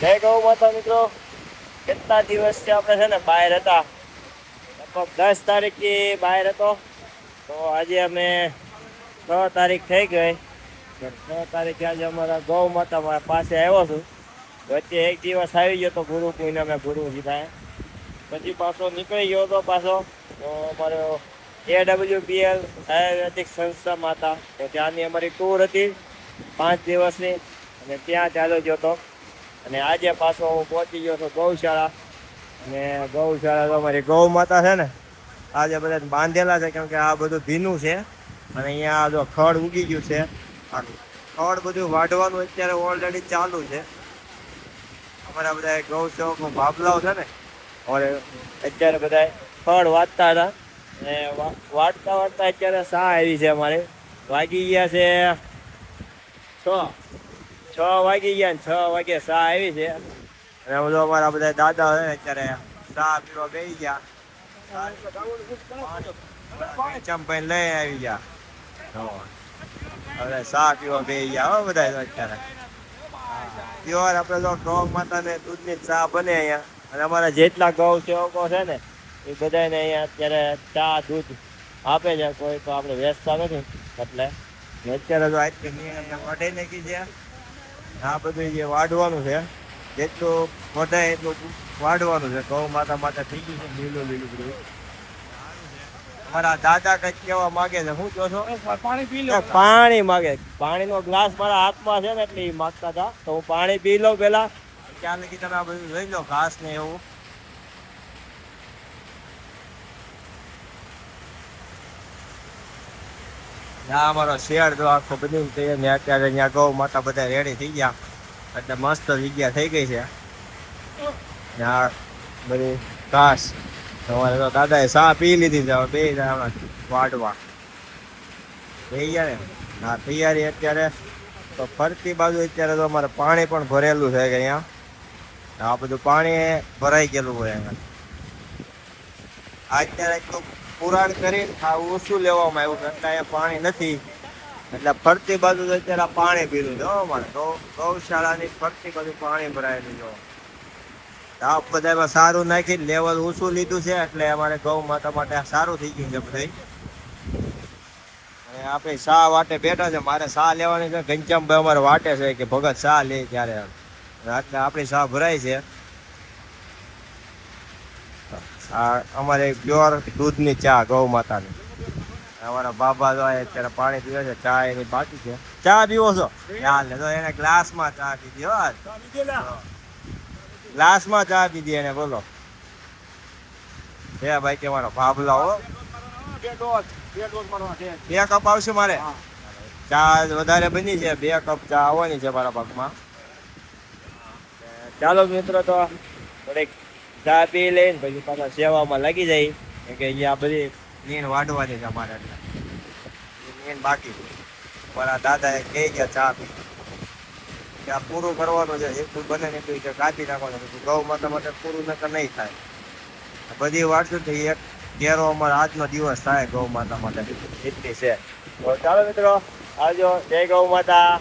જય ગૌ માતા મિત્રો. કેટલા દિવસથી આપણે છે ને બહાર હતા, લગભગ 10 તારીખથી બહાર હતો. તો આજે અમે 6 તારીખ થઈ ગઈ. 6 તારીખે આજે અમારા ગૌ માતા મારા પાસે આવ્યો છું. વચ્ચે એક દિવસ આવી ગયો તો ગુરુ પૂનમે ગુરુ કીધા, પછી પાછો નીકળી ગયો હતો પાછો. તો અમારો AWPL આયુર્વેદિક સંસ્થામાં હતા, તો ત્યાંની અમારી ટૂર હતી 5 દિવસની, અને ત્યાં ચાલ્યો ગયો હતો. અને આજે પાછો હું પહોંચી ગયો છું ગૌશાળા. અને ગૌશાળા તો અમારી ગૌ માતા છે ને, આજે બધા બાંધેલા છે, કેમ કે આ બધું ભીનું છે. અને અહીંયા જો ખડ ઉગી ગયું છે, આ ખડ બધું વાઢવાનું અત્યારે ઓલરેડી ચાલુ છે. અમારા બધા ગૌ સેવકો બાબલાઓ છે ને, અત્યારે બધા ખડ વાટતા હતા. અને વાટતા વાટતા અત્યારે સા આવી છે. અમારે વાગી ગયા છે 6 વાગી ગયા ને 6 વાગે સા આવી છે. અને બધો અમારા બધા દાદા છે અત્યારે સા પીવા બેસી ગયા, ચંપાઈ લઈ આવી ગયા. હવે સા પીવા બેસી ગયા હો બધા અત્યારે. પ્યોર આપણે તો ગૌ માતાને દૂધની ચા બને અહીંયા. અને અમારા જેટલા ગૌ સેવકો છે ને, એ બધાને અહીંયા અત્યારે ચા દૂધ આપે છે. કોઈ તો આપણે વેચતા નથી, એટલે અત્યારે તો કઢાઈ નાખી છે. આ બધું જે વાઢવાનું છે, જેટલું વધારે એટલું વાઢવાનું છે. ગૌ માતા માટે થઈ ગયું છે લીલું લીલું બધું. મારા દાદા કઈક કેવા માંગે છે, શું કહો છો? પાણી પી લો. પાણી માંગે, પાણીનો ગ્લાસ મારા હાથમાં છે ને, એટલે એ માંગતા હતા. તો હું પાણી પી લઉં પેલા, ત્યાં લગી તમે આ બધું લઈ લો ઘાસ ને એવું. ના અમારો શેર જો આખો બની છે ને, અત્યારે અહીંયા ગૌ માતા બધા રેડી થઈ ગયા, એટલે મસ્ત જગ્યા થઈ ગઈ છે. આ બધી ઘાસ તમારે તો દાદાએ સા પી લીધી છે. હવે બે વાઢવા બે ગયા ને. હા તૈયારી અત્યારે તો ફરતી બાજુ અત્યારે તો અમારે પાણી પણ ભરેલું છે કે અહીંયા. આ બધું પાણી ભરાઈ ગયેલું હોય અહીંયા. અત્યારે તો પુરાણ કરી ઓછું લેવામાં આવ્યું, એટલે અહીંયા પાણી નથી. એટલે ફરતી બાજુ તો અત્યારે પાણી પીધું છે અમારે ગૌશાળાની ફરતી બાજુ પાણી ભરાયેલું છે. આ બધામાં સારું નાખી લેવલ ઓછું લીધું છે, એટલે અમારે ગૌ માતા માટે સારું થઈ ગયું છે બધા. અને આપણે શા વાટે બેઠા છે, મારે શા લેવાની છે. ઘનશ્યામભાઈ અમારે વાટે છે કે ભગત શા લે ત્યારે, એટલે આપણી શા ભરાય છે. આ અમારે પ્યોર દૂધની ચા ગૌ માતાની. અમારા બાબા તો અત્યારે પાણી પીવે છે, ચા એની બાકી છે. ચા પીવો છો? ચાલ તો એને ગ્લાસમાં ચા પીધી હો, ગ્લાસમાં ચા પીધી એને. બોલો હે ભાઈ કે મારો ભાભલા હો. 2 કપ આવશે મારે. ચા વધારે બની છે, 2 કપ ચા આવવાની છે મારા ભાગમાં. ચાલો મિત્રો, તો થોડીક ચા પી લઈને પછી પાછા સેવામાં લાગી જાય, કેમ કે અહીંયા બધી નીણ વાઢવાની છે અમારે, એટલે નીણ બાકી. મારા દાદાએ કહી ગયા ચા પી ત્યાં પૂરું કરવાનું છે, એટલું બને ને એટલું કાપી નાખવાનું. ગૌ માતા માટે પૂરું નકર નહીં થાય. બધી વાંચું તો એક ઘેરો અમારો આજનો દિવસ થાય ગૌ માતા માટે, એટલી છે. તો ચાલો મિત્રો, આવજો. જય ગૌ માતા.